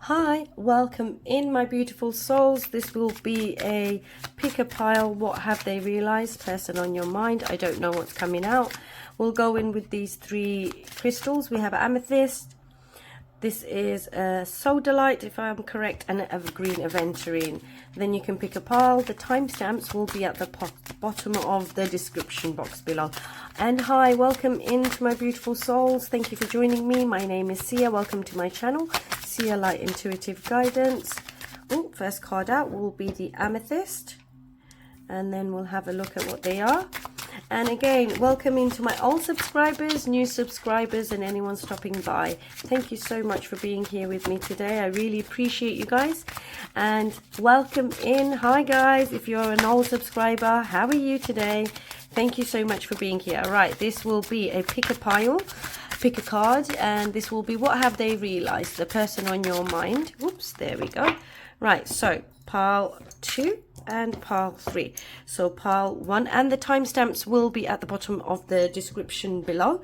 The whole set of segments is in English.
Hi, welcome in my beautiful souls. This will be a pick a pile. What have they realized? Person on your mind. I don't know what's coming out. We'll go in with these three crystals. We have amethyst. This is a sodalite, if I'm correct, and an evergreen aventurine. Then you can pick a pile. The timestamps will be at the bottom of the description box below. And hi, welcome into my beautiful souls. Thank you for joining me. My name is Sia. Welcome to my channel, Sia Light Intuitive Guidance. Oh, first card out will be the amethyst. And then we'll have a look at what they are. And again, welcome into my old subscribers, new subscribers, and anyone stopping by. Thank you so much for being here with me today. I really appreciate you guys. And welcome in. Hi guys, if you're an old subscriber, how are you today? Thank you so much for being here. All right, this will be a pick a pile, pick a card, and this will be what have they realized, the person on your mind. Whoops, there we go. Right, so pile 2 and pile 3. So pile 1, and the timestamps will be at the bottom of the description below.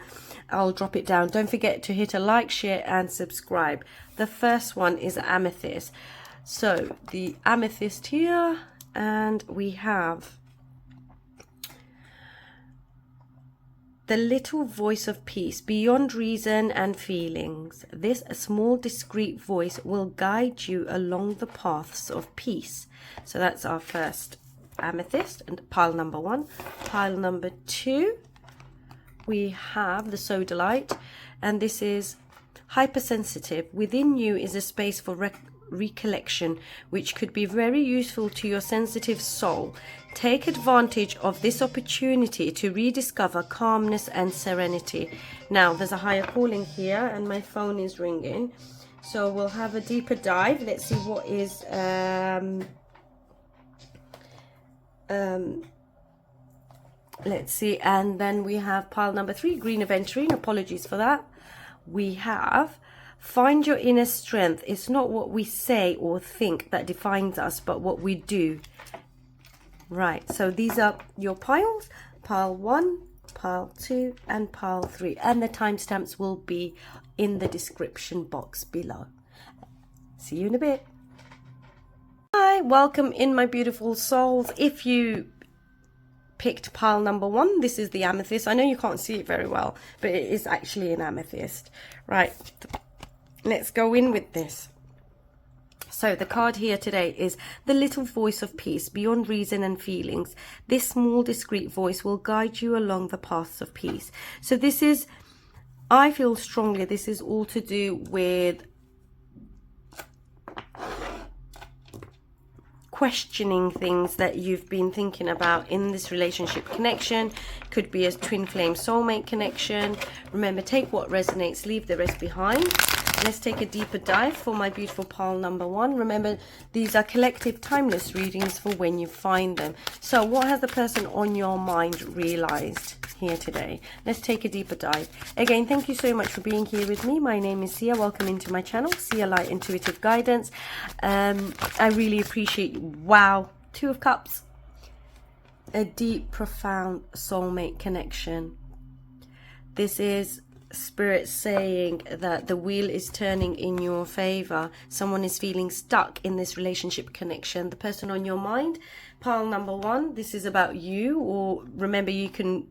I'll drop it down. Don't forget to hit a like, share, and subscribe. The first one is amethyst. So the amethyst here, and we have the little voice of peace beyond reason and feelings. This small discreet voice will guide you along the paths of peace. So that's our first amethyst and pile number 1. Pile number 2, we have the sodalite, and this is hypersensitive. Within you is a space for recollection, which could be very useful to your sensitive soul. Take advantage of this opportunity to rediscover calmness and serenity. Now, there's a higher calling here, and my phone is ringing. So we'll have a deeper dive. Let's see what is... let's see. And then we have pile number 3, green aventurine. Apologies for that. We have... find your inner strength. It's not what we say or think that defines us, but what we do. Right, so these are your piles. Pile 1, pile 2, and pile 3. And the timestamps will be in the description box below. See you in a bit. Hi, welcome in my beautiful souls. If you picked pile number 1, this is the amethyst. I know you can't see it very well, but it is actually an amethyst. Right. Let's go in with this. So the card here today is the little voice of peace beyond reason and feelings. This small discreet voice will guide you along the paths of peace. So this is, I feel strongly, this is all to do with questioning things that you've been thinking about in this relationship connection. Could be a twin flame soulmate connection. Remember, take what resonates, leave the rest behind. Let's take a deeper dive for my beautiful pile number 1. Remember, these are collective timeless readings for when you find them. So what has the person on your mind realized here today? Let's take a deeper dive. Again, thank you so much for being here with me. My name is Sia. Welcome into my channel, Sia Light Intuitive Guidance. I really appreciate you. Wow, 2 of Cups. A deep, profound soulmate connection. This is Spirit saying that the wheel is turning in your favor. Someone is feeling stuck in this relationship connection. The person on your mind, pile number 1, this is about you, or remember, you can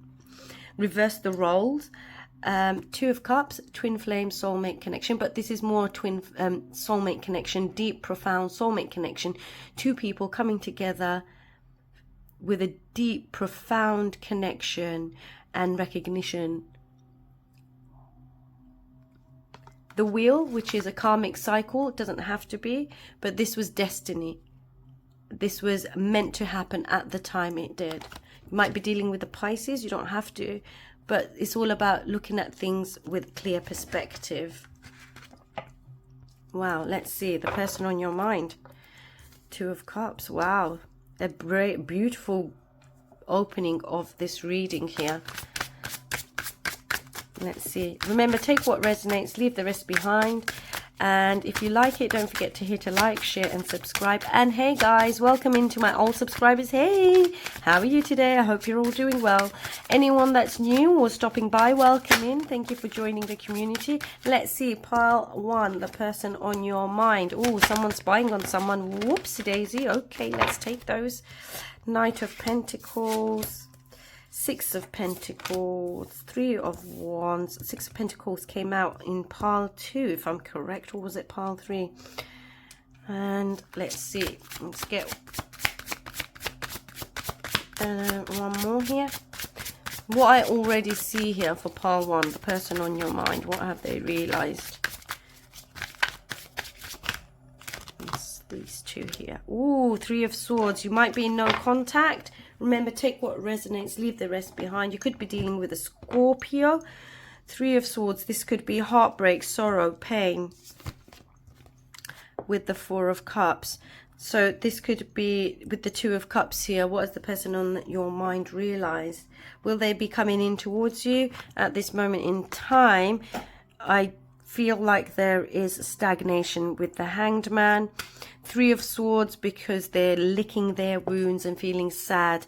reverse the roles. 2 of Cups, twin flame soulmate connection, but this is more twin soulmate connection, deep, profound soulmate connection. 2 people coming together with a deep, profound connection and recognition. The wheel, which is a karmic cycle, doesn't have to be, but this was destiny. This was meant to happen at the time it did. You might be dealing with the Pisces, you don't have to, but it's all about looking at things with clear perspective. Wow, let's see, the person on your mind. 2 of Cups, wow. A beautiful opening of this reading here. Let's see. Remember, take what resonates, leave the rest behind. And if you like it, don't forget to hit a like, share and subscribe. And hey guys, welcome into my old subscribers. Hey, how are you today? I hope you're all doing well. Anyone that's new or stopping by, welcome in. Thank you for joining the community. Let's see, pile 1, the person on your mind. Oh, someone's spying on someone. Whoopsie daisy. Okay, let's take those. Knight of Pentacles, 6 of Pentacles, 3 of Wands. 6 of Pentacles came out in pile 2, if I'm correct, or was it pile 3? And let's see, let's get one more here. What I already see here for pile 1, the person on your mind, what have they realized? It's these 2 here. Ooh, 3 of Swords. You might be in no contact. Remember, take what resonates, leave the rest behind. You could be dealing with a Scorpio. 3 of Swords. This could be heartbreak, sorrow, pain. With the 4 of Cups. So this could be with the 2 of Cups here. What has the person on your mind realized? Will they be coming in towards you at this moment in time? I feel like there is stagnation with the Hanged Man. 3 of Swords, because they're licking their wounds and feeling sad.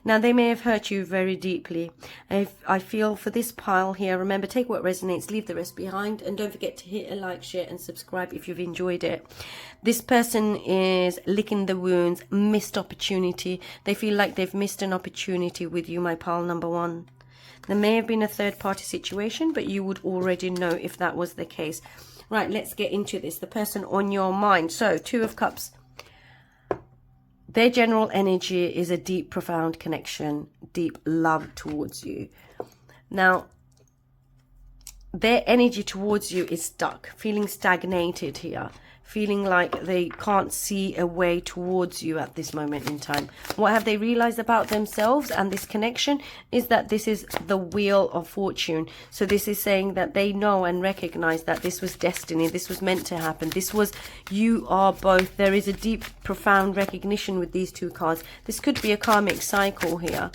Now, they may have hurt you very deeply. I feel for this pile here, remember, take what resonates, leave the rest behind. And don't forget to hit a like, share and subscribe if you've enjoyed it. This person is licking the wounds, missed opportunity. They feel like they've missed an opportunity with you, my pile number 1. There may have been a third-party situation, but you would already know if that was the case. Right, let's get into this. The person on your mind. So, 2 of Cups. Their general energy is a deep, profound connection, deep love towards you. Now, their energy towards you is stuck, feeling stagnated here. Feeling like they can't see a way towards you at this moment in time. What have they realized about themselves and this connection is that this is the Wheel of Fortune. So this is saying that they know and recognize that this was destiny. This was meant to happen. This was, you are both. There is a deep, profound recognition with these 2 cards. This could be a karmic cycle here.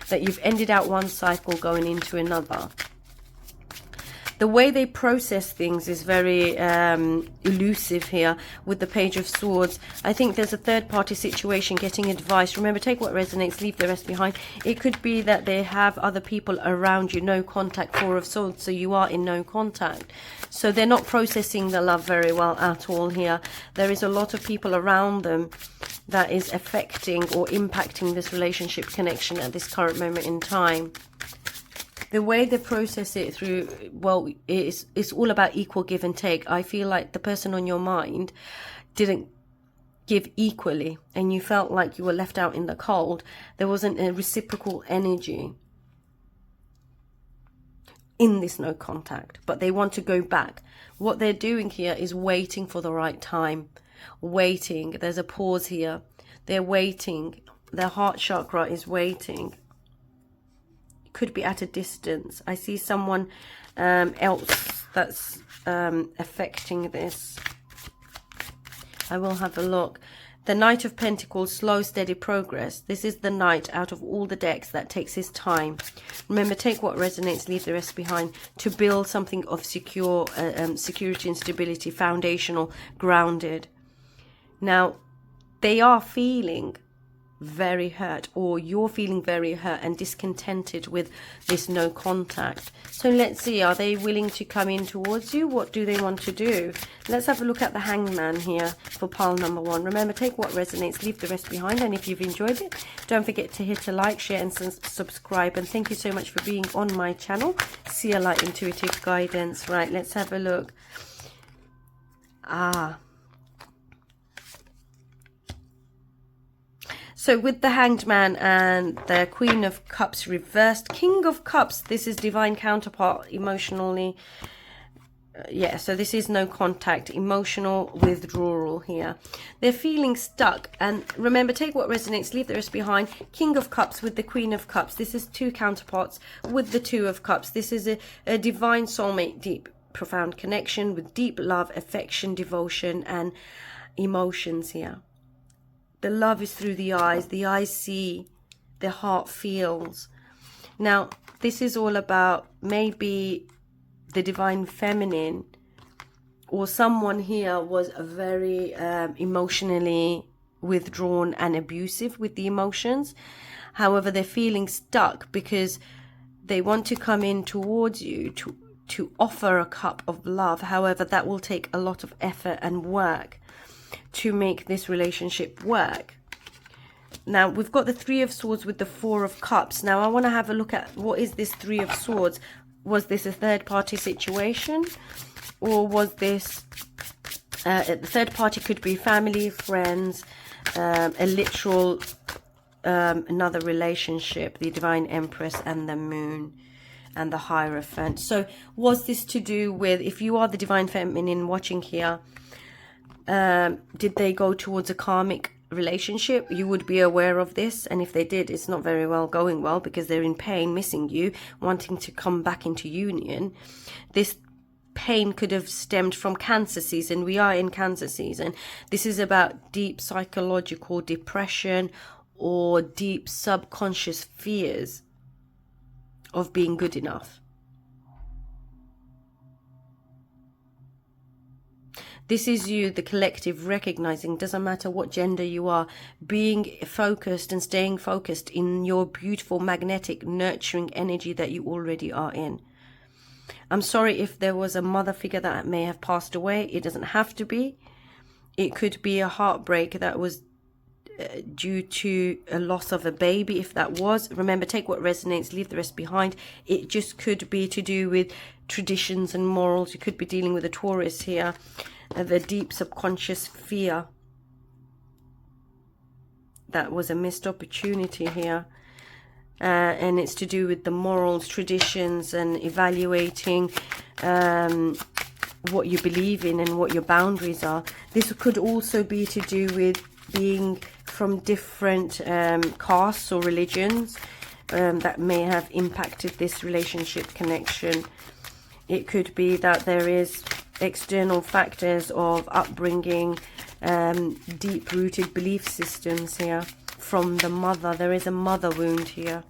That you've ended out one cycle going into another. The way they process things is very elusive here with the Page of Swords. I think there's a third-party situation, getting advice. Remember, take what resonates, leave the rest behind. It could be that they have other people around you, no contact, 4 of Swords, so you are in no contact. So they're not processing the love very well at all here. There is a lot of people around them that is affecting or impacting this relationship connection at this current moment in time. The way they process it through, well, it's all about equal give and take. I feel like the person on your mind didn't give equally and you felt like you were left out in the cold. There wasn't a reciprocal energy in this no contact, but they want to go back. What they're doing here is waiting for the right time. Waiting. There's a pause here. They're waiting. Their heart chakra is waiting. Could be at a distance. I see someone else that's affecting this. I will have a look. The Knight of Pentacles, slow, steady progress. This is the Knight out of all the decks that takes his time. Remember, take what resonates, leave the rest behind, to build something of security and stability, foundational, grounded. Now, they are feeling very hurt, or you're feeling very hurt and discontented with this no contact. So let's see, are they willing to come in towards you? What do they want to do? Let's have a look at the Hangman here for pile number 1. Remember, take what resonates, leave the rest behind. And if you've enjoyed it, don't forget to hit a like, share and subscribe. And thank you so much for being on my channel. See a light, intuitive guidance. Right, let's have a look. So with the Hanged Man and the Queen of Cups reversed, King of Cups, this is divine counterpart emotionally. Yeah, so this is no contact, emotional withdrawal here. They're feeling stuck. And remember, take what resonates, leave the rest behind. King of Cups with the Queen of Cups. This is 2 counterparts with the 2 of Cups. This is a divine soulmate, deep, profound connection with deep love, affection, devotion, and emotions here. The love is through the eyes see, the heart feels. Now, this is all about maybe the divine feminine or someone here was very emotionally withdrawn and abusive with the emotions. However, they're feeling stuck because they want to come in towards you to offer a cup of love. However, that will take a lot of effort and work to make this relationship work. Now, we've got the Three of Swords with the Four of Cups. Now, I want to have a look at what is this Three of Swords. Was this a third-party situation? Or was this... the third party could be family, friends, a literal... another relationship, the Divine Empress and the Moon and the Hierophant. So was this to do with, if you are the Divine Feminine watching here, did they go towards a karmic relationship? You would be aware of this, and if they did, it's not very well going well, because they're in pain, missing you, wanting to come back into union. This pain could have stemmed from Cancer season. We are in Cancer season. This is about deep psychological depression or deep subconscious fears of being good enough. This is you, the collective, recognizing, doesn't matter what gender you are, being focused and staying focused in your beautiful, magnetic, nurturing energy that you already are in. I'm sorry if there was a mother figure that may have passed away. It doesn't have to be. It could be a heartbreak that was due to a loss of a baby. If that was, remember, take what resonates, leave the rest behind. It just could be to do with traditions and morals. You could be dealing with a Taurus here, the deep subconscious fear. That was a missed opportunity here. And it's to do with the morals, traditions, and evaluating what you believe in and what your boundaries are. This could also be to do with being from different castes or religions that may have impacted this relationship connection. It could be that there is external factors of upbringing, deep-rooted belief systems here from the mother. There is a mother wound here.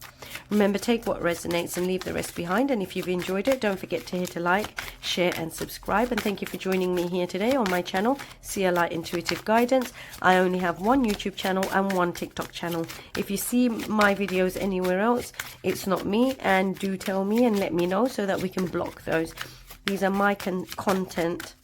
Remember, take what resonates and leave the rest behind. And if you've enjoyed it, don't forget to hit a like, share and subscribe. And thank you for joining me here today on my channel, See Light Intuitive Guidance. I only have one YouTube channel and one TikTok channel. If you see my videos anywhere else, it's not me, and do tell me and let me know so that we can block those. These are my content.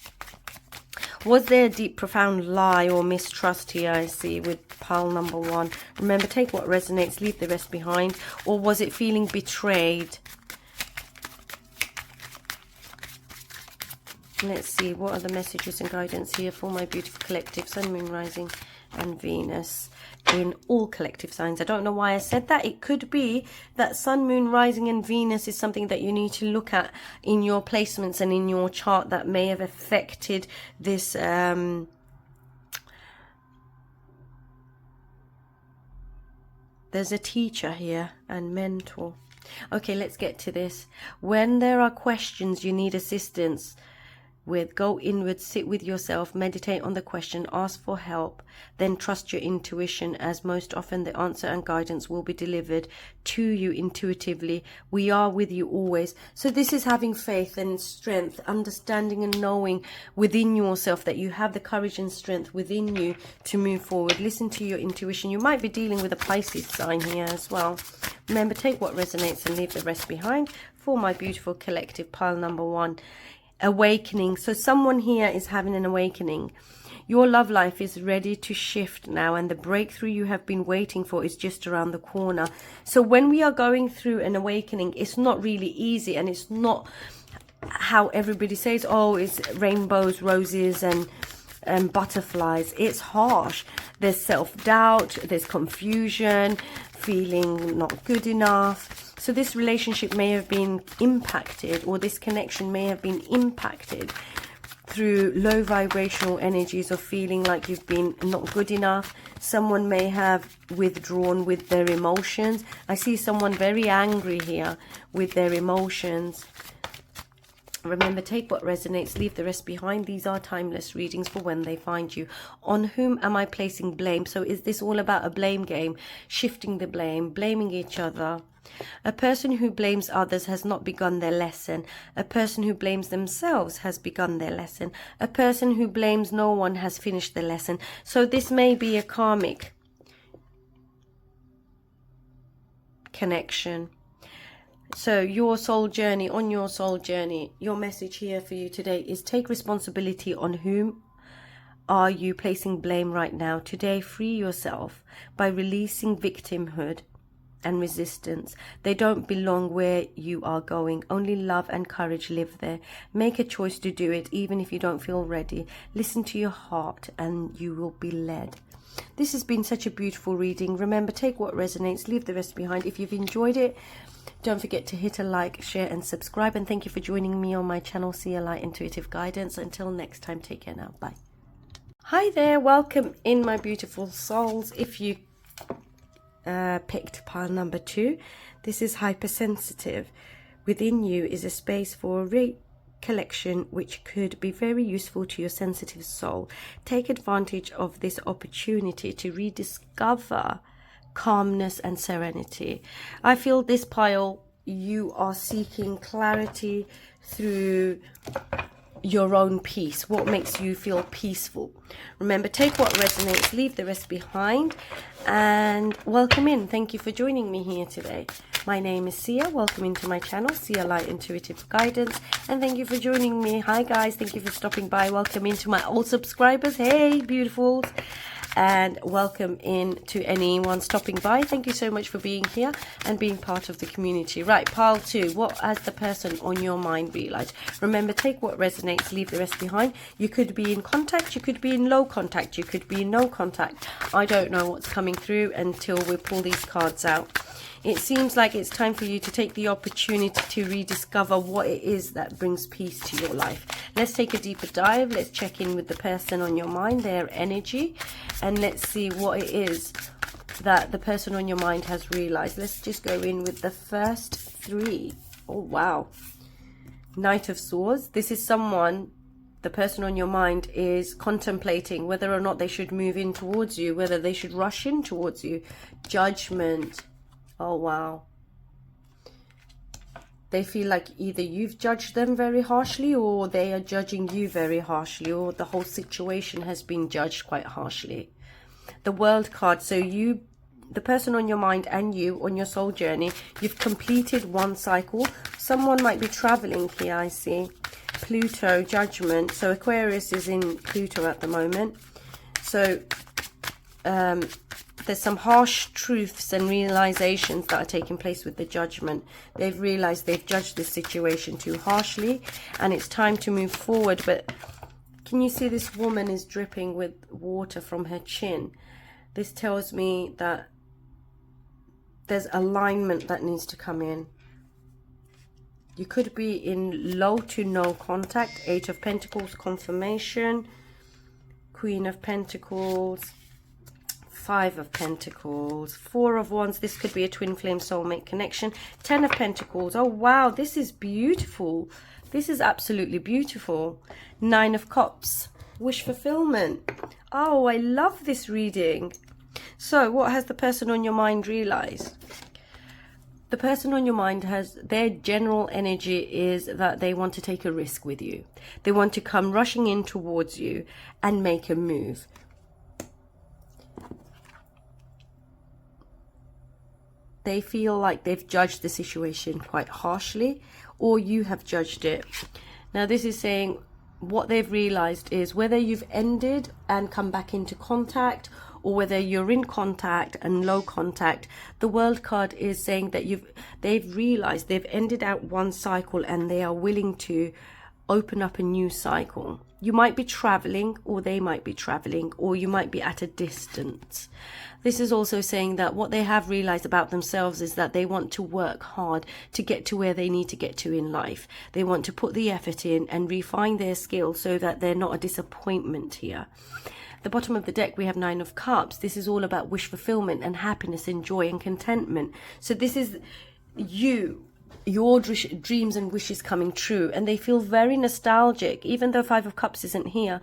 Was there a deep, profound lie or mistrust here, I see, with pile number 1? Remember, take what resonates, leave the rest behind. Or was it feeling betrayed? Let's see, what are the messages and guidance here for my beautiful collective, Sun, Moon, Rising and Venus in all collective signs. I don't know why I said that. It could be that Sun, Moon, Rising and Venus is something that you need to look at in your placements and in your chart that may have affected this there's a teacher here and mentor. Okay, let's get to this. When there are questions you need assistance with, go inward, sit with yourself, meditate on the question, ask for help, then trust your intuition, as most often the answer and guidance will be delivered to you intuitively. We are with you always. So this is having faith and strength, understanding and knowing within yourself that you have the courage and strength within you to move forward. Listen to your intuition. You might be dealing with a Pisces sign here as well. Remember, take what resonates and leave the rest behind for my beautiful collective, pile number 1. Awakening. So someone here is having an awakening. Your love life is ready to shift now, and the breakthrough you have been waiting for is just around the corner. So when we are going through an awakening, it's not really easy, and it's not how everybody says, oh, it's rainbows, roses and butterflies. It's harsh. There's self-doubt, there's confusion, feeling not good enough. So this relationship may have been impacted, or this connection may have been impacted through low vibrational energies of feeling like you've been not good enough. Someone may have withdrawn with their emotions. I see someone very angry here with their emotions. Remember, take what resonates, leave the rest behind. These are timeless readings for when they find you. On whom am I placing blame? So is this all about a blame game? Shifting the blame, blaming each other. A person who blames others has not begun their lesson. A person who blames themselves has begun their lesson. A person who blames no one has finished the lesson. So this may be a karmic connection. So your soul journey, on your soul journey, your message here for you today is take responsibility. On whom are you placing blame right now? Today, free yourself by releasing victimhood and resistance. They don't belong where you are going. Only love and courage live there. Make a choice to do it, even if you don't feel ready. Listen to your heart and you will be led. This has been such a beautiful reading. Remember, take what resonates, leave the rest behind. If you've enjoyed it, don't forget to hit a like, share and subscribe. And thank you for joining me on my channel, See a Light Intuitive Guidance. Until next time, take care now. Bye. Hi there. Welcome in, my beautiful souls. If you picked pile number 2, this is hypersensitive. Within you is a space for recollection which could be very useful to your sensitive soul. Take advantage of this opportunity to rediscover calmness and serenity. I feel this pile, you are seeking clarity through your own peace. What makes you feel peaceful? Remember, take what resonates, leave the rest behind, and welcome in. Thank you for joining me here today. My name is Sia. Welcome into my channel, See a Light Intuitive Guidance, and thank you for joining me. Hi guys, thank you for stopping by. Welcome into my old subscribers. Hey beautifuls, and welcome in to anyone stopping by. Thank you so much for being here and being part of the community. Right, pile 2, what has the person on your mind realized? Remember, take what resonates, leave the rest behind. You could be in contact, you could be in low contact, you could be in no contact. I don't know what's coming through until we pull these cards out. It seems like it's time for you to take the opportunity to rediscover what it is that brings peace to your life. Let's take a deeper dive. Let's check in with the person on your mind, their energy, and let's see what it is that the person on your mind has realized. Let's just go in with the first 3. Oh, wow. Knight of Swords. This is someone, the person on your mind is contemplating whether or not they should move in towards you, whether they should rush in towards you. Judgment. Oh, wow. They feel like either you've judged them very harshly or they are judging you very harshly, or the whole situation has been judged quite harshly. The World card. So you, the person on your mind and you on your soul journey, you've completed one cycle. Someone might be traveling here, I see. Pluto, Judgment. So Aquarius is in Pluto at the moment. So there's some harsh truths and realizations that are taking place with the Judgment. They've realized they've judged this situation too harshly and it's time to move forward. But can you see this woman is dripping with water from her chin? This tells me that there's alignment that needs to come in. You could be in low to no contact. 8 of Pentacles, confirmation. Queen of Pentacles. 5 of Pentacles, 4 of Wands. This could be a twin flame soulmate connection. 10 of Pentacles. Oh wow, this is beautiful. This is absolutely beautiful. 9 of Cups, wish fulfillment. Oh, I love this reading. So what has the person on your mind realized? The person on your mind has, their general energy is that they want to take a risk with you. They want to come rushing in towards you and make a move. They feel like they've judged the situation quite harshly, or you have judged it. Now this is saying what they've realized is whether you've ended and come back into contact, or whether you're in contact and low contact. The World card is saying that they've realized they've ended out one cycle and they are willing to open up a new cycle. You might be traveling, or they might be traveling, or you might be at a distance. This is also saying that what they have realized about themselves is that they want to work hard to get to where they need to get to in life. They want to put the effort in and refine their skills so that they're not a disappointment here. The bottom of the deck, we have 9 of Cups. This is all about wish fulfillment and happiness and joy and contentment. So this is you your dreams and wishes coming true, and they feel very nostalgic. Even though Five of Cups isn't here,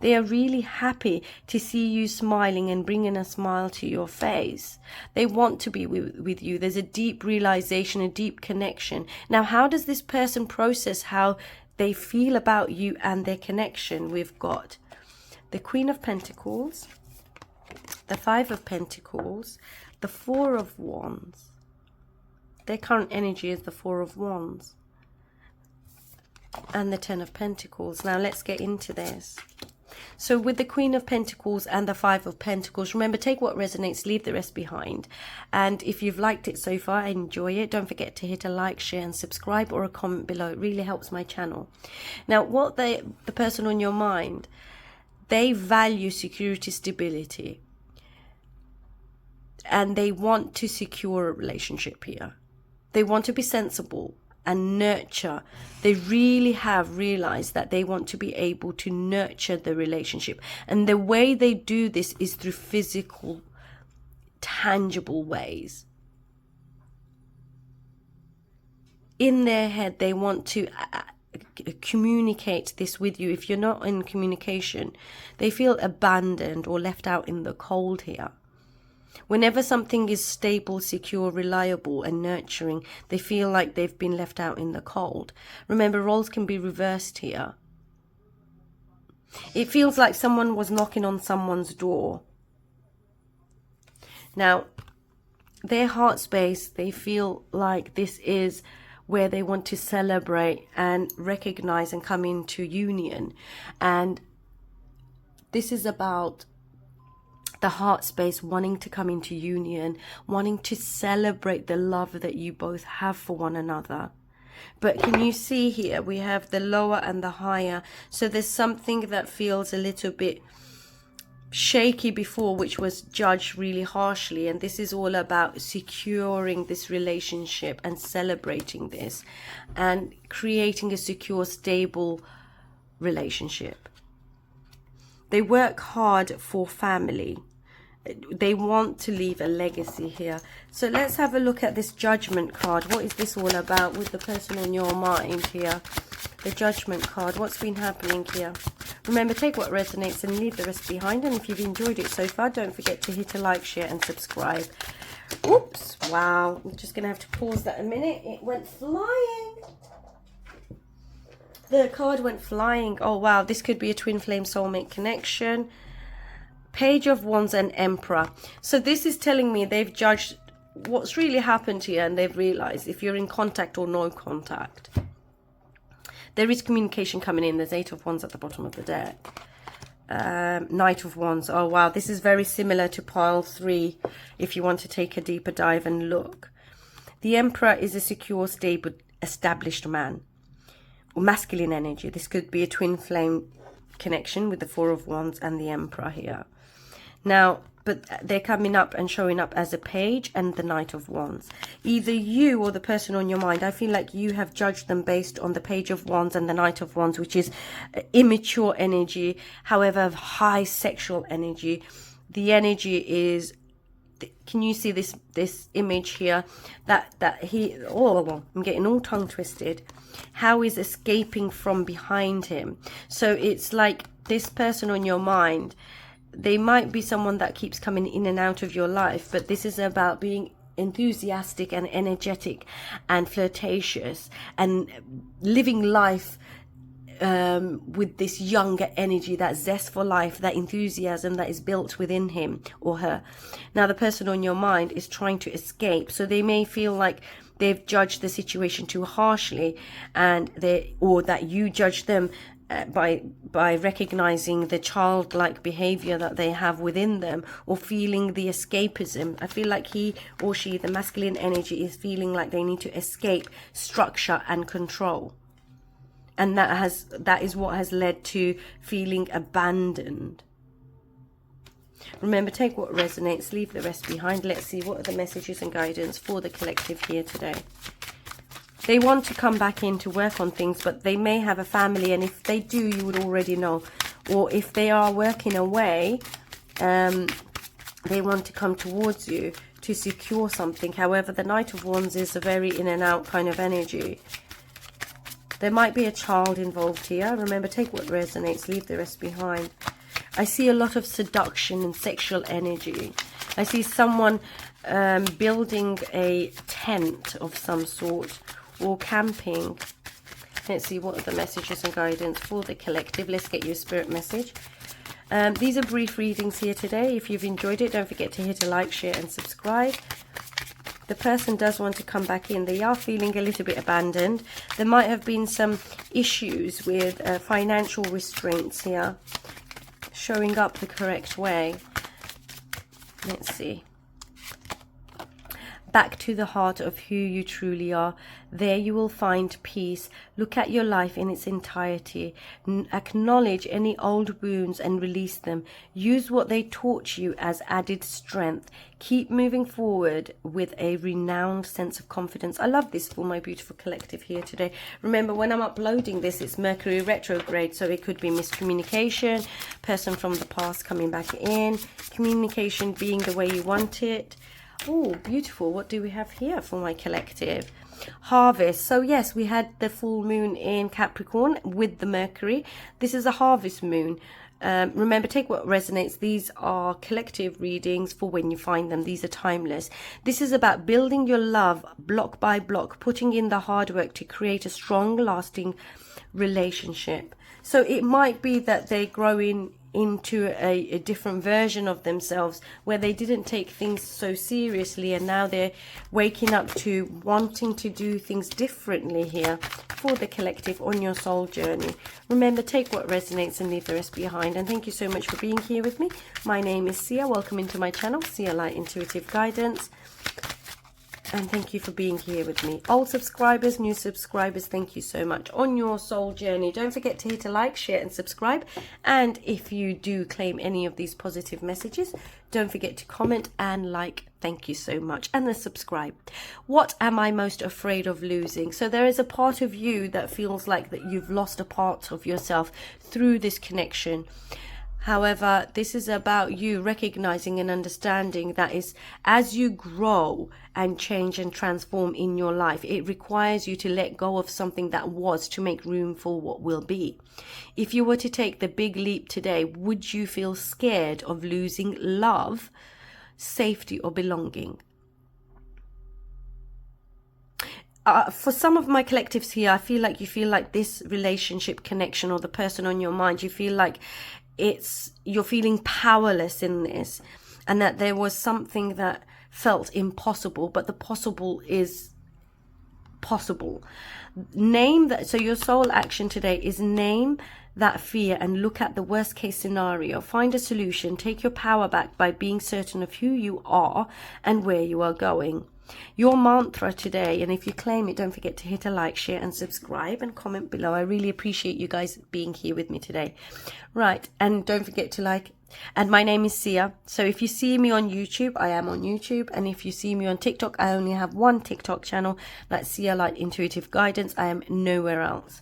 they are really happy to see you smiling and bringing a smile to your face. They want to be with you. There's a deep realization, a deep connection. Now, how does this person process how they feel about you and their connection? We've got the Queen of Pentacles, the Five of Pentacles, the Four of Wands. Their current energy is the Four of Wands and the Ten of Pentacles. Now let's get into this. So with the Queen of Pentacles and the Five of Pentacles, remember, take what resonates, leave the rest behind. And if you've liked it so far, enjoy it. Don't forget to hit a like, share and subscribe, or a comment below. It really helps my channel. Now, what the person on your mind, they value security, stability, and they want to secure a relationship here. They want to be sensible and nurture. They really have realized that they want to be able to nurture the relationship. And the way they do this is through physical, tangible ways. In their head, they want to communicate this with you. If you're not in communication, they feel abandoned or left out in the cold here. Whenever something is stable, secure, reliable and nurturing, they feel like they've been left out in the cold. Remember, roles can be reversed here. It feels like someone was knocking on someone's door. Now, their heart space, they feel like this is where they want to celebrate and recognize and come into union. And this is about the heart space wanting to come into union, wanting to celebrate the love that you both have for one another. But can you see here, we have the lower and the higher. So there's something that feels a little bit shaky before, which was judged really harshly. And this is all about securing this relationship and celebrating this and creating a secure, stable relationship. They work hard for family. They want to leave a legacy here. So let's have a look at this Judgment card. What is this all about with the person on your mind here? The Judgment card. What's been happening here? Remember, take what resonates and leave the rest behind. And if you've enjoyed it so far, don't forget to hit a like, share and subscribe. Oops. Wow. I'm just going to have to pause that a minute. It went flying. The card went flying. Oh, wow. This could be a twin flame soulmate connection. Page of Wands and Emperor. So this is telling me they've judged what's really happened here, and they've realized if you're in contact or no contact. There is communication coming in. There's 8 of Wands at the bottom of the deck. Knight of Wands. Oh, wow. This is very similar to pile 3 if you want to take a deeper dive and look. The Emperor is a secure, stable, established man. Masculine energy. This could be a twin flame connection with the 4 of Wands and the Emperor here. Now, but they're coming up and showing up as a page and the Knight of Wands. Either you or the person on your mind, I feel like you have judged them based on the Page of Wands and the Knight of Wands, which is immature energy, however high sexual energy. The energy is, can you see this image here? That he, oh, I'm getting all tongue twisted. How is escaping from behind him. So it's like this person on your mind, they might be someone that keeps coming in and out of your life, but this is about being enthusiastic and energetic and flirtatious and living life with this younger energy, that zest for life, that enthusiasm that is built within him or her. Now the person on your mind is trying to escape, so they may feel like they've judged the situation too harshly, and or that you judge them by recognizing the childlike behavior that they have within them, or feeling the escapism. I feel like he or she, the masculine energy, is feeling like they need to escape structure and control. And that is what has led to feeling abandoned. Remember, take what resonates, leave the rest behind. Let's see what are the messages and guidance for the collective here today. They want to come back in to work on things, but they may have a family, and if they do, you would already know. Or if they are working away, they want to come towards you to secure something. However, the Knight of Wands is a very in and out kind of energy. There might be a child involved here. Remember, take what resonates, leave the rest behind. I see a lot of seduction and sexual energy. I see someone building a tent of some sort or camping. Let's see, what are the messages and guidance for the collective? Let's get you a spirit message. These are brief readings here today. If you've enjoyed it, don't forget to hit a like, share and subscribe. The person does want to come back in. They are feeling a little bit abandoned. There might have been some issues with financial restraints here, showing up the correct way. Let's see. Back to the heart of who you truly are. There you will find peace. Look at your life in its entirety. Acknowledge any old wounds and release them. Use what they taught you as added strength. Keep moving forward with a renowned sense of confidence. I love this for my beautiful collective here today. Remember, when I'm uploading this, it's Mercury retrograde, so it could be miscommunication, person from the past coming back in, communication being the way you want it. Oh, beautiful. What do we have here for my collective? Harvest. So yes, we had the full moon in Capricorn with the Mercury. This is a harvest moon. Remember, take what resonates. These are collective readings for when you find them. These are timeless. This is about building your love block by block, putting in the hard work to create a strong, lasting relationship. So it might be that they grow into a different version of themselves where they didn't take things so seriously, and now they're waking up to wanting to do things differently here for the collective on your soul journey. Remember, take what resonates and leave the rest behind. And thank you so much for being here with me. My name is Sia. Welcome into my channel, Sia Light Intuitive Guidance. And thank you for being here with me. Old subscribers, new subscribers, thank you so much on your soul journey. Don't forget to hit a like, share and subscribe. And if you do claim any of these positive messages, don't forget to comment and like. Thank you so much. And then subscribe. What am I most afraid of losing? So there is a part of you that feels like that you've lost a part of yourself through this connection. However, this is about you recognizing and understanding that is, as you grow and change and transform in your life, it requires you to let go of something that was to make room for what will be. If you were to take the big leap today, would you feel scared of losing love, safety or belonging? For some of my collectives here, I feel like you feel like this relationship connection or the person on your mind, you feel like you're feeling powerless in this, and that there was something that felt impossible, but the possible is possible. Name that. So your soul action today is name that fear and look at the worst case scenario. Find a solution. Take your power back by being certain of who you are and where you are going. Your mantra today, and if you claim it, don't forget to hit a like, share and subscribe and comment below. I really appreciate you guys being here with me today. Right, and don't forget to like. And my name is Sia. So if you see me on YouTube, I am on YouTube. And if you see me on TikTok, I only have one TikTok channel. That's Sia Light Intuitive Guidance. I am nowhere else.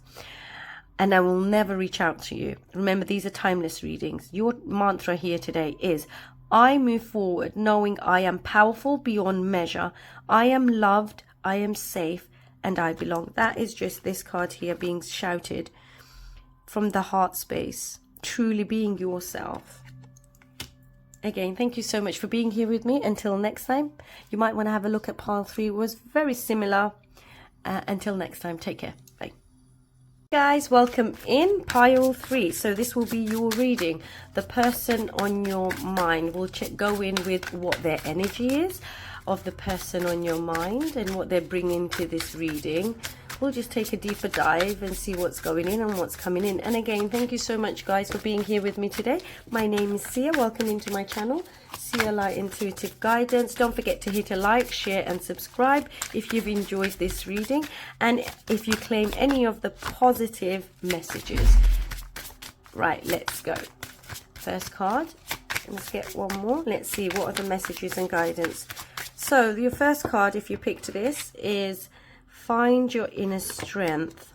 And I will never reach out to you. Remember, these are timeless readings. Your mantra here today is, I move forward knowing I am powerful beyond measure. I am loved, I am safe, and I belong. That is just this card here being shouted from the heart space. Truly being yourself. Again, thank you so much for being here with me. Until next time, you might want to have a look at pile 3. It was very similar. Until next time, take care. Bye. Guys, welcome in pile 3. So this will be your reading. The person on your mind. We'll go in with what their energy is of the person on your mind and what they're bringing to this reading. We'll just take a deeper dive and see what's going in and what's coming in. And again, thank you so much guys for being here with me today. My name is Sia. Welcome into my channel, Sia Light Intuitive Guidance. Don't forget to hit a like, share and subscribe if you've enjoyed this reading, and if you claim any of the positive messages. Right, let's go. First card. Let's get one more. Let's see what are the messages and guidance. So your first card, if you picked this, is find your inner strength.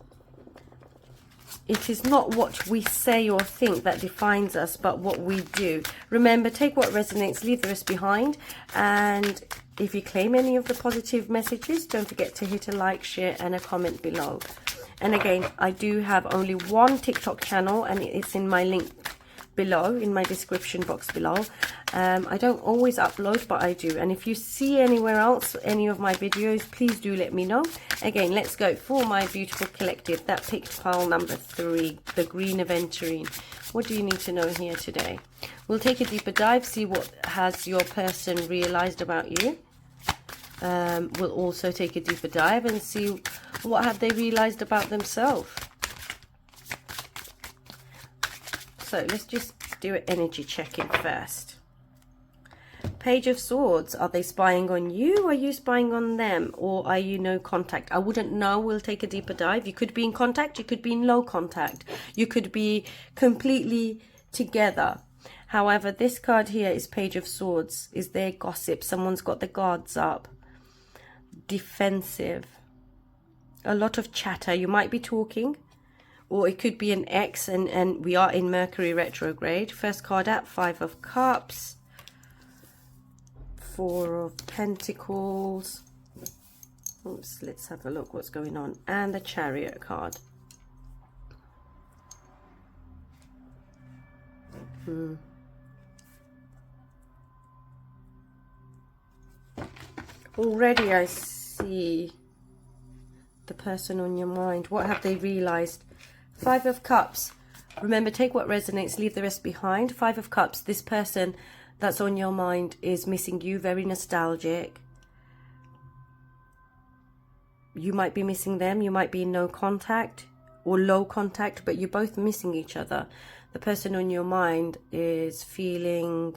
it is not what we say or think that defines us, but what we do. Remember, take what resonates, leave the rest behind. And if you claim any of the positive messages, don't forget to hit a like, share, and a comment below. And again, I do have only one TikTok channel, and it's in my link below, in my description box below. I don't always upload, but I do. And if you see anywhere else any of my videos, please do let me know. Again, let's go for my beautiful collective, that picked pile number 3, the green aventurine. What do you need to know here today? We'll take a deeper dive, see what has your person realized about you. We'll also take a deeper dive and see what have they realized about themselves. So let's just do an energy check-in first. Page of Swords. Are they spying on you? Are you spying on them? Or are you no contact? I wouldn't know. We'll take a deeper dive. You could be in contact. You could be in low contact. You could be completely together. However, this card here is Page of Swords. Is there gossip? Someone's got the guards up. Defensive. A lot of chatter. You might be talking. Or it could be an ex, and we are in Mercury retrograde. First card out, 5 of Cups. 4 of Pentacles. Oops, let's have a look what's going on. And the Chariot card. Already I see the person on your mind. What have they realized? 5 of Cups. Remember, take what resonates, leave the rest behind. 5 of Cups. This person that's on your mind is missing you, very nostalgic. You might be missing them. You might be in no contact or low contact, but you're both missing each other. The person on your mind is feeling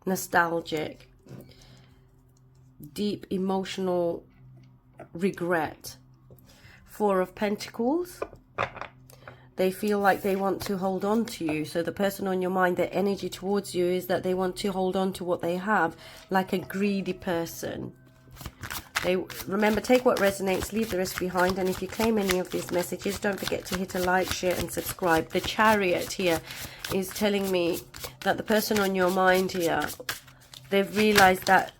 nostalgic, deep emotional regret. 4 of Pentacles. They feel like they want to hold on to you. So the person on your mind, their energy towards you is that they want to hold on to what they have, like a greedy person. They remember, take what resonates, leave the rest behind. And if you claim any of these messages, don't forget to hit a like, share, and subscribe. The Chariot here is telling me that the person on your mind here, they've realized that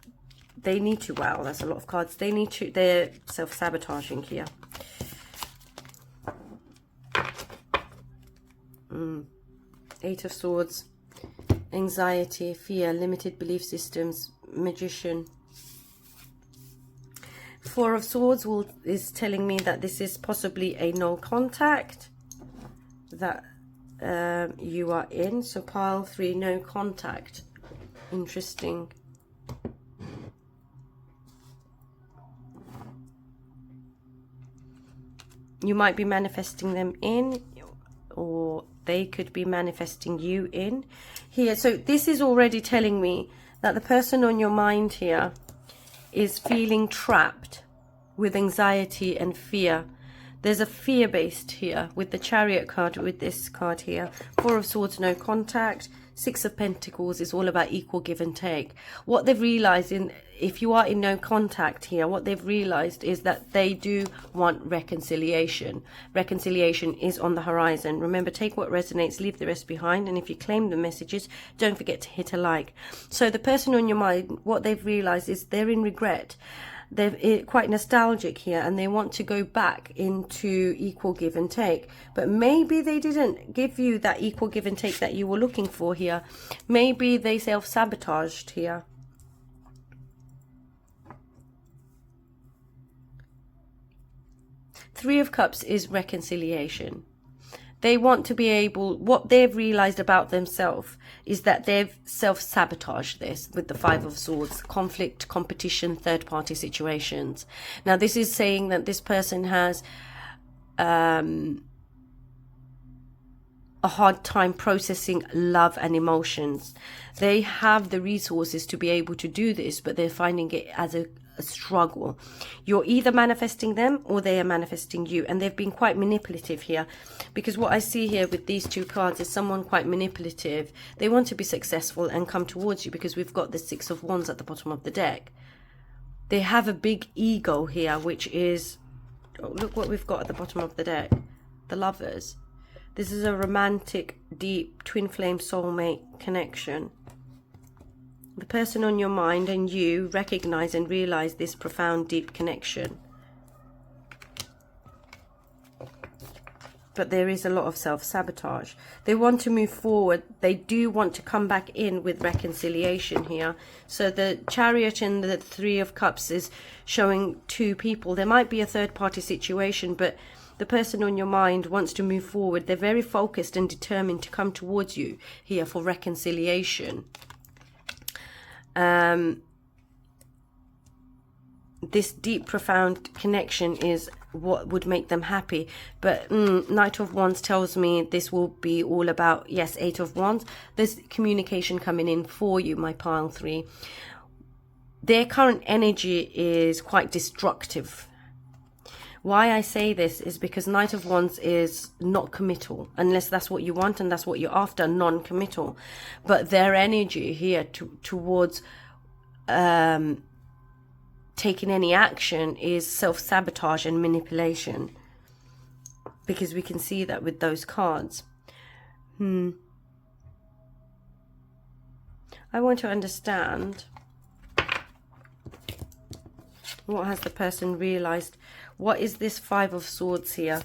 they need to, wow, that's a lot of cards. They need to, they're self-sabotaging here. 8 of Swords, anxiety, fear, limited belief systems, Magician. 4 of Swords is telling me that this is possibly a no contact that you are in. So pile 3, no contact. Interesting. You might be manifesting them in, or they could be manifesting you in here. So this is already telling me that the person on your mind here is feeling trapped with anxiety and fear. There's a fear based here with the Chariot card, with this card here. 4 of Swords, no contact. 6 of Pentacles is all about equal give and take. What they've realized, if you are in no contact here, what they've realized is that they do want reconciliation. Reconciliation is on the horizon. Remember, take what resonates, leave the rest behind. And if you claim the messages, don't forget to hit a like. So the person on your mind, what they've realized is they're in regret. They're quite nostalgic here, and they want to go back into equal give and take. But maybe they didn't give you that equal give and take that you were looking for here. Maybe they self-sabotaged here. Three of Cups is reconciliation. They want to be able, what they've realized about themselves is that they've self-sabotaged this with the 5 of Swords, conflict, competition, third-party situations. Now, this is saying that this person has a hard time processing love and emotions. They have the resources to be able to do this, but they're finding it as a struggle. You're either manifesting them or they are manifesting you, and they've been quite manipulative here, because what I see here with these 2 cards is someone quite manipulative. They want to be successful and come towards you, because we've got the 6 of Wands at the bottom of the deck. They have a big ego here, which is, oh, look what we've got at the bottom of the deck, the Lovers. This is a romantic, deep, twin flame soulmate connection. The person on your mind and you recognize and realize this profound, deep connection. But there is a lot of self-sabotage. They want to move forward. They do want to come back in with reconciliation here. So the Chariot and the Three of Cups is showing two people. There might be a third-party situation, but the person on your mind wants to move forward. They're very focused and determined to come towards you here for reconciliation. This deep, profound connection is what would make them happy. But Knight of Wands tells me this will be all about, yes, Eight of Wands. There's communication coming in for you, my pile 3. Their current energy is quite destructive. Why I say this is because Knight of Wands is not committal, unless that's what you want and that's what you're after, non-committal. But their energy here towards taking any action is self-sabotage and manipulation, because we can see that with those cards. I want to understand, what has the person realized? What is this Five of Swords here?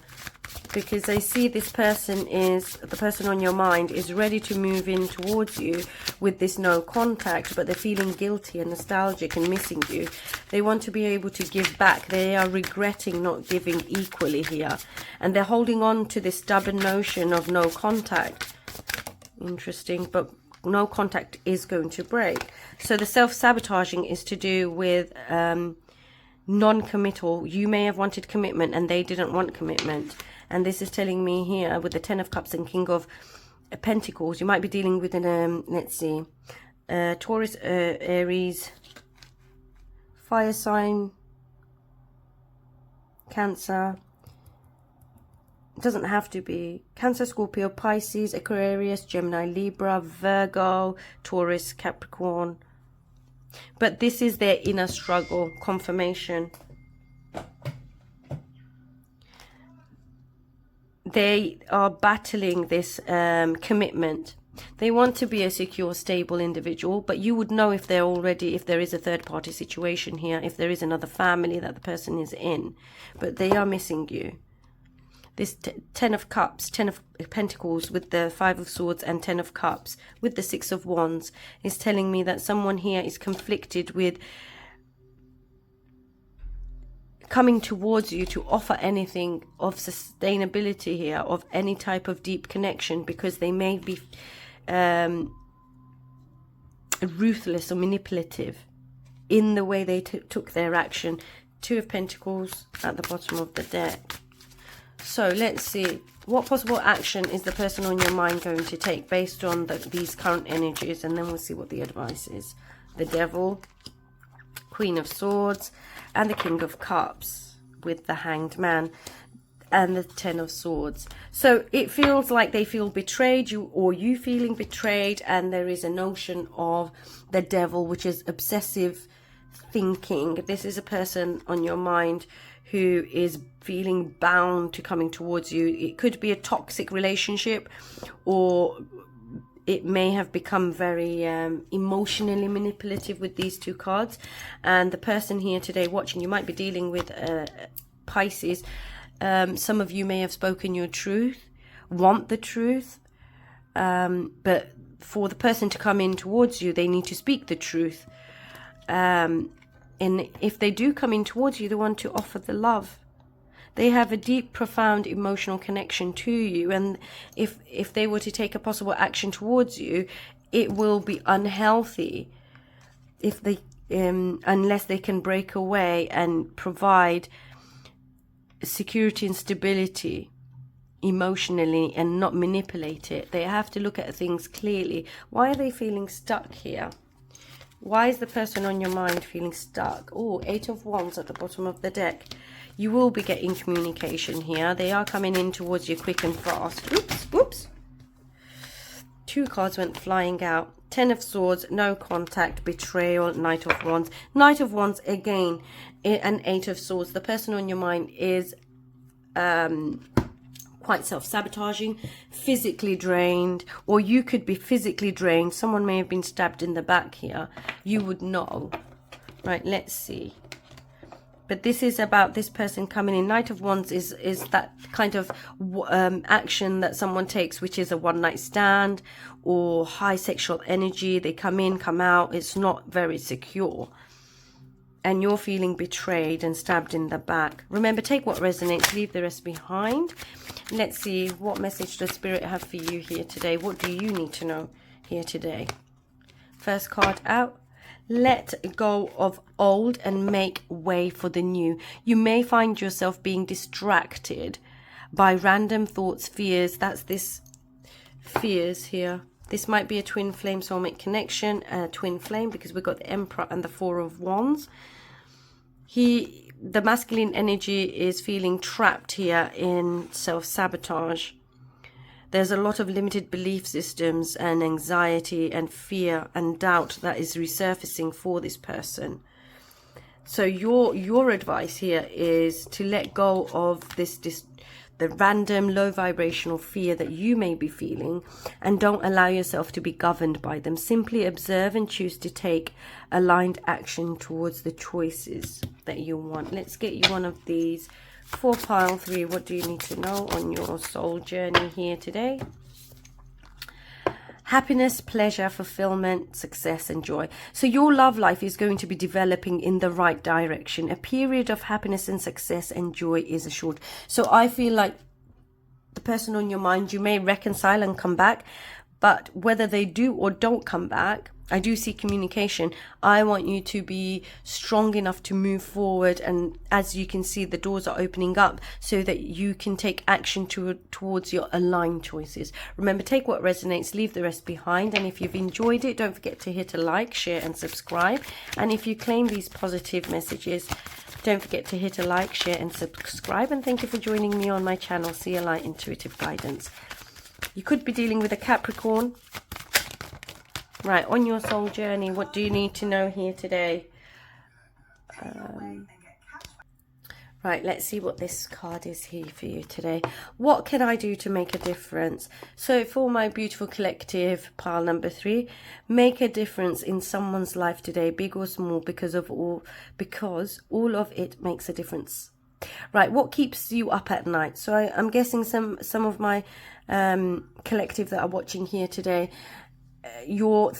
Because I see this person is, the person on your mind is ready to move in towards you with this no contact, but they're feeling guilty and nostalgic and missing you. They want to be able to give back. They are regretting not giving equally here. And they're holding on to this stubborn notion of no contact. Interesting, but no contact is going to break. So the self-sabotaging is to do with non-committal. You may have wanted commitment and they didn't want commitment. And this is telling me here with the Ten of Cups and King of Pentacles, you might be dealing with an, let's see, Taurus, Aries, fire sign, Cancer. It doesn't have to be. Cancer, Scorpio, Pisces, Aquarius, Gemini, Libra, Virgo, Taurus, Capricorn. But this is their inner struggle, confirmation. They are battling this commitment. They want to be a secure, stable individual, but you would know if they're already, if there is a third-party situation here, if there is another family that the person is in. But they are missing you. This Ten of Cups, Ten of Pentacles with the Five of Swords and Ten of Cups with the Six of Wands is telling me that someone here is conflicted with coming towards you to offer anything of sustainability here, of any type of deep connection, because they may be ruthless or manipulative in the way they took their action. Two of Pentacles at the bottom of the deck. So let's see, what possible action is the person on your mind going to take based on these current energies, and then we'll see what the advice is. The Devil, Queen of Swords, and the King of Cups with the Hanged Man and the Ten of Swords. So it feels like they feel betrayed, you feeling betrayed, and there is a notion of the Devil, which is obsessive thinking. This is a person on your mind who is feeling bound to coming towards you. It could be a toxic relationship, or it may have become very emotionally manipulative with these two cards. And the person here today watching, you might be dealing with Pisces. Some of you may have spoken your truth, want the truth, but for the person to come in towards you, they need to speak the truth. And if they do come in towards you, they want to offer the love. They have a deep, profound emotional connection to you. And if they were to take a possible action towards you, it will be unhealthy if they, unless they can break away and provide security and stability emotionally and not manipulate it. They have to look at things clearly. Why are they feeling stuck here? Why is the person on your mind feeling stuck? Oh, Eight of Wands at the bottom of the deck. You will be getting communication here. They are coming in towards you quick and fast. Oops, whoops. Two cards went flying out. Ten of Swords, no contact, betrayal, Knight of Wands. Knight of Wands again, and Eight of Swords. The person on your mind is quite self-sabotaging, physically drained, or you could be physically drained. Someone may have been stabbed in the back here. You would know. Right, let's see. But this is about this person coming in. Knight of Wands is that kind of action that someone takes, which is a one-night stand or high sexual energy. They come in, come out. It's not very secure. And you're feeling betrayed and stabbed in the back. Remember, take what resonates, leave the rest behind. Let's see, what message does Spirit have for you here today? What do you need to know here today? First card out. Let go of old and make way for the new. You may find yourself being distracted by random thoughts, fears. That's this fears here. This might be a twin flame soulmate connection, twin flame, because we've got the Emperor and the Four of Wands. The masculine energy is feeling trapped here in self-sabotage. There's a lot of limited belief systems and anxiety and fear and doubt that is resurfacing for this person. So your advice here is to let go of the random low vibrational fear that you may be feeling, and don't allow yourself to be governed by them. Simply observe and choose to take aligned action towards the choices that you want. Let's get you one of these for pile 3. What do you need to know on your soul journey here today? Happiness, pleasure, fulfillment, success, and joy. So your love life is going to be developing in the right direction. A period of happiness and success and joy is assured. So I feel like the person on your mind, you may reconcile and come back, but whether they do or don't come back, I do see communication. I want you to be strong enough to move forward, and as you can see, the doors are opening up so that you can take action towards your aligned choices. Remember, take what resonates, leave the rest behind. And if you've enjoyed it, don't forget to hit a like, share and subscribe. And if you claim these positive messages, don't forget to hit a like, share and subscribe. And thank you for joining me on my channel, See a Light Intuitive Guidance. You could be dealing with a Capricorn. Right, on your soul journey, what do you need to know here today? Right, let's see what this card is here for you today. What can I do to make a difference? So for my beautiful collective, pile number 3, make a difference in someone's life today, big or small, because all of it makes a difference. Right, what keeps you up at night? So I'm guessing some of my collective that are watching here today, you're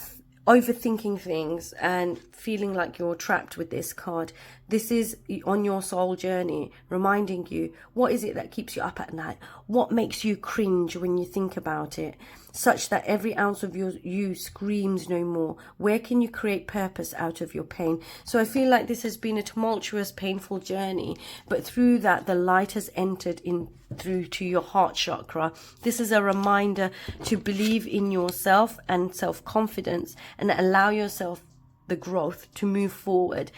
overthinking things and feeling like you're trapped with this card. This is on your soul journey, reminding you, what is it that keeps you up at night? What makes you cringe when you think about it, such that every ounce of you screams no more? Where can you create purpose out of your pain? So I feel like this has been a tumultuous, painful journey, but through that, the light has entered in through to your heart chakra. This is a reminder to believe in yourself and self-confidence, and allow yourself the growth to move forward.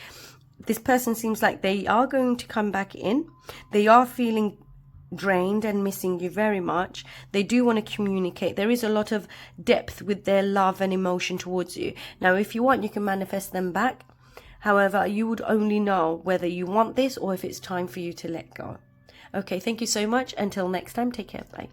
This person seems like they are going to come back in. They are feeling drained and missing you very much. They do want to communicate. There is a lot of depth with their love and emotion towards you. Now, if you want, you can manifest them back. However, you would only know whether you want this or if it's time for you to let go. Okay, thank you so much. Until next time, take care. Bye.